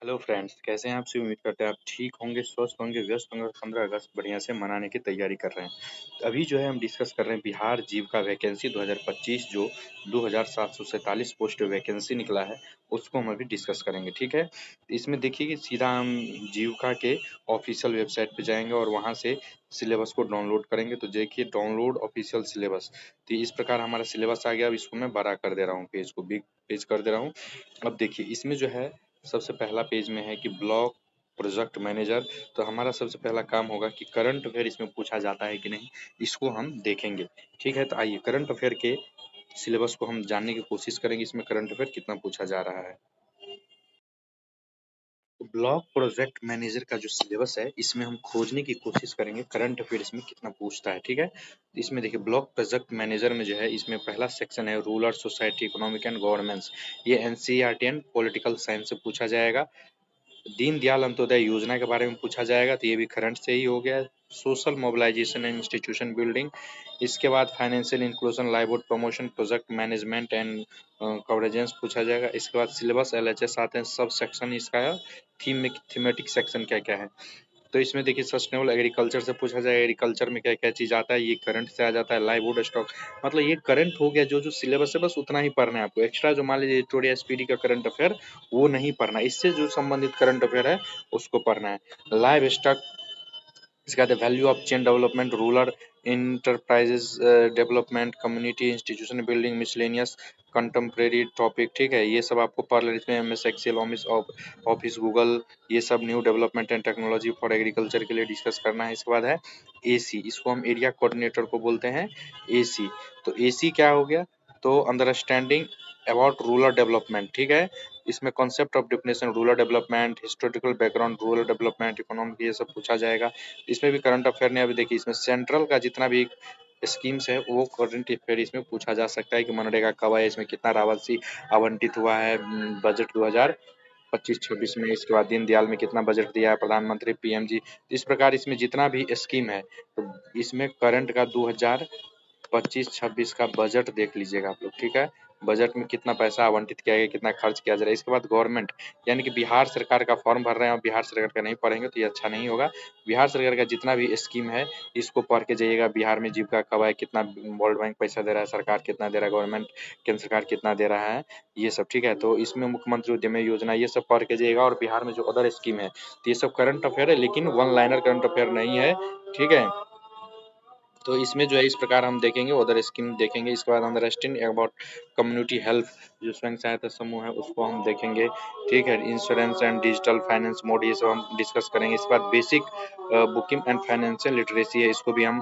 Hello friends, कैसे हैं आप सभी? उम्मीद करते हैं आप ठीक होंगे, स्वस्थ होंगे, व्यस्त होंगे और 15 अगस्त बढ़िया से मनाने की तैयारी कर रहे हैं। अभी जो है हम डिस्कस कर रहे हैं बिहार जीविका वैकेंसी 2025 जो 2747 पोस्ट वैकेंसी निकला है, उसको हम अभी डिस्कस करेंगे, ठीक है? इसमें देखिए कि सीधा हम जीविका के ऑफिशियल वेबसाइट पे जाएंगे और वहाँ से सिलेबस को डाउनलोड करेंगे। तो देखिए डाउनलोड ऑफिशियल सिलेबस, तो इस प्रकार हमारा सिलेबस आ गया। अब इसको मैं बड़ा कर दे रहा हूँ, पेज को बिग पेज कर दे रहा हूँ। अब देखिए इसमें जो है सबसे पहला पेज में है कि ब्लॉक प्रोजेक्ट मैनेजर। तो हमारा सबसे पहला काम होगा कि करंट अफेयर इसमें पूछा जाता है कि नहीं, इसको हम देखेंगे। ठीक है, तो आइए करंट अफेयर के सिलेबस को हम जानने की कोशिश करेंगे, इसमें करंट अफेयर कितना पूछा जा रहा है। तो ब्लॉक प्रोजेक्ट मैनेजर का जो सिलेबस है, इसमें हम खोजने की कोशिश करेंगे करंट अफेयर इसमें कितना पूछता है। ठीक है, इसमें देखिए ब्लॉक प्रोजेक्ट मैनेजर में जो है, इसमें पहला सेक्शन है rural society economic and governance. ये एनसीईआरटी एंड पॉलिटिकल साइंस से पूछा जाएगा। दीनदयाल अंत्योदय योजना के बारे में पूछा जाएगा, तो ये भी करंट से ही हो गया। Social mobilization and institution building. इसके बाद financial inclusion, livelihood promotion, project management and convergence पूछा जाएगा। इसके बाद सिलेबस एलएचएस आते हैं, सब सेक्शन इसका है। थीमेटिक सेक्शन क्या क्या है, तो इसमें देखिए सस्टेनेबल एग्रीकल्चर से पूछा जाए, एग्रीकल्चर में क्या क्या चीज आता है, ये करंट से आ जाता है। लाइवलीहुड स्टॉक, मतलब ये करंट हो गया। जो जो सिलेबस है बस उतना ही पढ़ना है आपको। एक्स्ट्रा जो मान लीजिए एडिटोरियल एसपीडी का करंट अफेयर, वो नहीं पढ़ना, इससे जो संबंधित करंट अफेयर है उसको पढ़ना है। लाइव स्टॉक, इसके बाद value of chain development, rural enterprises development, community institution building, miscellaneous contemporary topic. ठीक है, ये सब आपको पढ़ लेना। इसमें एमएस एक्सेल, ऑफिस गूगल, ये सब new development and technology for agriculture के लिए डिस्कस करना है। इसके बाद है एसी, इसको हम एरिया कोऑर्डिनेटर को बोलते हैं एसी। तो एसी क्या हो गया, तो अंडरस्टैंडिंग अबाउट रूरल डेवलपमेंट। ठीक है, इसमें concept of definition, rural development, historical background, rural development, economic, ये सब पूछा जाएगा। इसमें भी करंट अफेयर ने, अभी देखिए इसमें सेंट्रल का जितना भी स्कीम्स है वो करंट अफेयर इसमें पूछा जा सकता है कि मनरेगा कब आया, इसमें कितना राशि आवंटित हुआ है बजट 2025-26 में। इसके बाद दीनदयाल में कितना बजट दिया है प्रधानमंत्री पीएमजी। इस प्रकार इसमें जितना भी स्कीम है, तो इसमें करंट का 2025-26 का बजट देख लीजिएगा आप लोग। ठीक है, बजट में कितना पैसा आवंटित किया गया, कितना खर्च किया जा रहा है। इसके बाद गवर्नमेंट, यानी कि बिहार सरकार का फॉर्म भर रहे हैं और बिहार सरकार का नहीं पढ़ेंगे तो ये अच्छा नहीं होगा। बिहार सरकार का जितना भी स्कीम है इसको पढ़ के जाइएगा। बिहार में जीविका कब आए, कितना वर्ल्ड बैंक पैसा दे रहा है, सरकार कितना दे रहा है, गवर्नमेंट केंद्र सरकार कितना दे रहा है, ये सब। ठीक है, तो इसमें मुख्यमंत्री उद्यमी योजना, ये सब पढ़ के जाइएगा। और बिहार में जो अदर स्कीम है, तो ये सब करंट अफेयर है, लेकिन वन लाइनर करंट अफेयर नहीं है। ठीक है, तो इसमें जो है इस प्रकार हम देखेंगे, उधर स्कीम देखेंगे। इसके बाद अंडरस्टैंडिंग अबाउट कम्युनिटी हेल्थ, जो स्वयं सहायता समूह है उसको हम देखेंगे। ठीक है, insurance and digital finance mode, ये सब हम डिस्कस करेंगे। इसके बाद basic booking and financial literacy है, इसको भी हम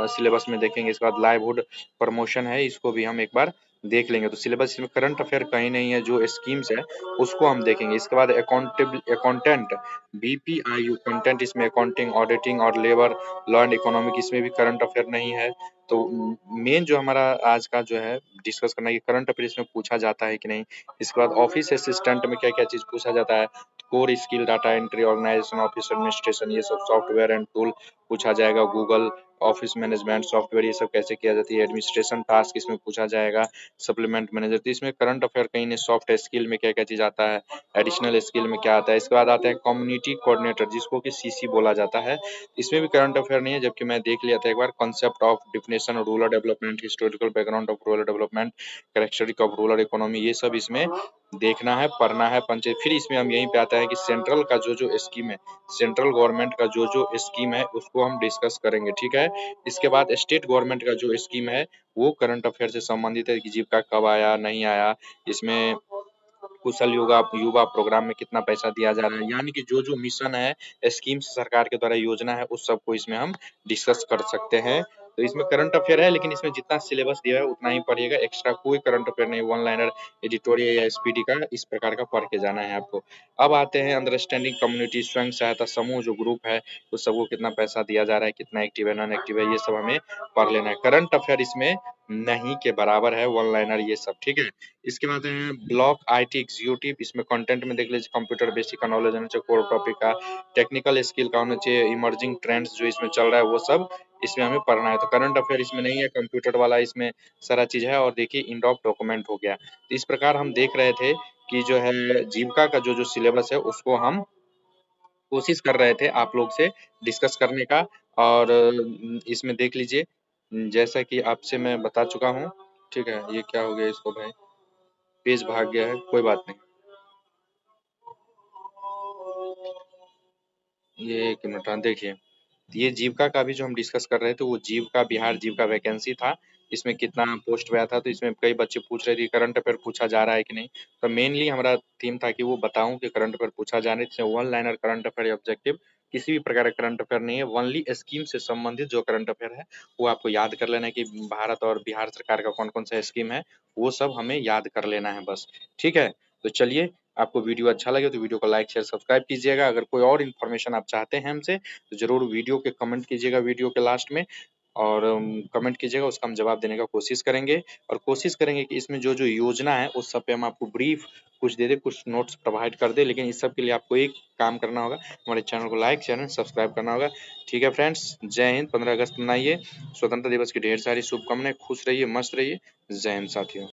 सिलेबस में देखेंगे। इसके बाद लाइवलीहुड प्रमोशन है, इसको भी हम एक बार देख लेंगे। तो सिलेबस में करंट अफेयर कहीं नहीं है, जो स्कीम्स है उसको हम देखेंगे। इसके बाद अकाउंटेंट, बीपीआईयू कंटेंट, इसमें अकाउंटिंग, ऑडिटिंग और लेबर लॉ एंड इकोनॉमिक, इसमें भी करंट अफेयर नहीं है। तो मेन जो हमारा आज का जो है डिस्कस करना है कि करंट अफेयर इसमें पूछा जाता है कि नहीं। इसके बाद ऑफिस असिस्टेंट में क्या क्या चीज पूछा जाता है, core skill, data entry, organisation, office administration, ये सब सॉफ्टवेयर एंड टूल पूछा जाएगा। गूगल ऑफिस मैनेजमेंट सॉफ्टवेयर, ये सब कैसे किया जाती है। एडमिनिस्ट्रेशन टास्क इसमें पूछा जाएगा। सप्लीमेंट मैनेजर, तो इसमें करंट अफेयर कहीं नहीं। सॉफ्ट स्किल में क्या क्या चीज आता है, एडिशनल स्किल में क्या आता है। इसके बाद आता है कम्युनिटी कोऑर्डिनेटर, जिसको कि सीसी बोला जाता है, इसमें भी करंट अफेयर नहीं है। जबकि मैं देख लिया था एक बार, concept of definition, rural development, historical background of rural development, characteristic of rural economy, ये सब इसमें देखना है, पढ़ना है पंचायत। फिर इसमें हम यहीं पे आता है कि सेंट्रल का जो जो स्कीम है, सेंट्रल गवर्नमेंट का जो जो स्कीम है उसको हम डिस्कस करेंगे। ठीक है, इसके बाद स्टेट गवर्नमेंट का जो स्कीम है वो करंट अफेयर से संबंधित है कि जीविका कब आया, नहीं आया, इसमें कुशल युवा युवा प्रोग्राम में कितना पैसा दिया जा रहा है। यानी कि जो जो मिशन है, स्कीम सरकार के द्वारा योजना है, उस सबको इसमें हम डिस्कस कर सकते हैं। तो इसमें करंट अफेयर है, लेकिन इसमें जितना सिलेबस दिया है उतना ही पढ़िएगा। एक्स्ट्रा कोई करंट अफेयर नहीं, वन लाइनर, एडिटोरियल या एसपीडी का इस प्रकार का पढ़ के जाना है आपको। अब आते हैं अंडरस्टैंडिंग कम्युनिटी, स्वयं सहायता समूह जो ग्रुप है, उस सबको कितना पैसा दिया जा रहा है, कितना एक्टिव है, नॉन एक्टिव है, ये सब हमें पढ़ लेना है। करंट अफेयर इसमें नहीं के बराबर है, वन लाइनर ये सब, ठीक है। इसके बाद है ब्लॉक आईटी एग्जीक्यूटिव, इसमें कंटेंट में देख लीजिए कंप्यूटर बेसिक का नॉलेज होना चाहिए, कोर टॉपिक का, टेक्निकल स्किल का होना चाहिए, इमर्जिंग ट्रेंड्स जो इसमें चल रहा है वो सब इसमें हमें पढ़ना है। तो करंट अफेयर इसमें नहीं है, कंप्यूटर वाला इसमें सारा चीज है। और देखिए इंडॉक डॉक्यूमेंट हो गया। तो इस प्रकार हम देख रहे थे कि जो है जीविका का जो जो सिलेबस है उसको हम कोशिश कर रहे थे आप लोग से डिस्कस करने का। और इसमें देख लीजिए जैसा कि आपसे मैं बता चुका हूँ, ठीक है। ये क्या हो गया इसको भाई, पेज भाग गया है, कोई बात नहीं। ये एक मिनट देखिए, ये जीविका का भी जो हम डिस्कस कर रहे थे वो जीविका बिहार जीविका वैकेंसी था। इसमें कितना पोस्ट गया था, तो इसमें कई बच्चे पूछ रहे थे करंट अफेयर पूछा जा रहा है कि नहीं। तो मेनली हमारा थीम था कि वो बताऊं कि करंट अफेयर पूछा जा रहा है। इसमें one liner current affair objective किसी भी प्रकार का करंट अफेयर नहीं है, ओनली स्कीम से संबंधित जो करंट अफेयर है वो आपको याद कर लेना है कि भारत और बिहार सरकार का कौन कौन सा स्कीम है, वो सब हमें याद कर लेना है बस, ठीक है। तो चलिए, आपको वीडियो अच्छा लगे तो वीडियो को लाइक शेयर सब्सक्राइब कीजिएगा। अगर कोई और इन्फॉर्मेशन आप चाहते हैं हमसे तो जरूर वीडियो के कमेंट कीजिएगा वीडियो के लास्ट में। और कमेंट कीजिएगा, उसका हम जवाब देने का कोशिश करेंगे। और कोशिश करेंगे कि इसमें जो जो योजना है उस सब पे हम आपको ब्रीफ कुछ दे दे, कुछ नोट्स प्रोवाइड कर दे। लेकिन इस सब के लिए आपको एक काम करना होगा, हमारे चैनल को लाइक चैनल सब्सक्राइब करना होगा, ठीक है फ्रेंड्स। जय हिंद। 15 अगस्त मनाइए, स्वतंत्रता दिवस की ढेर सारी शुभकामनाएं, खुश रहिए, मस्त रहिए। जय हिंद साथियों।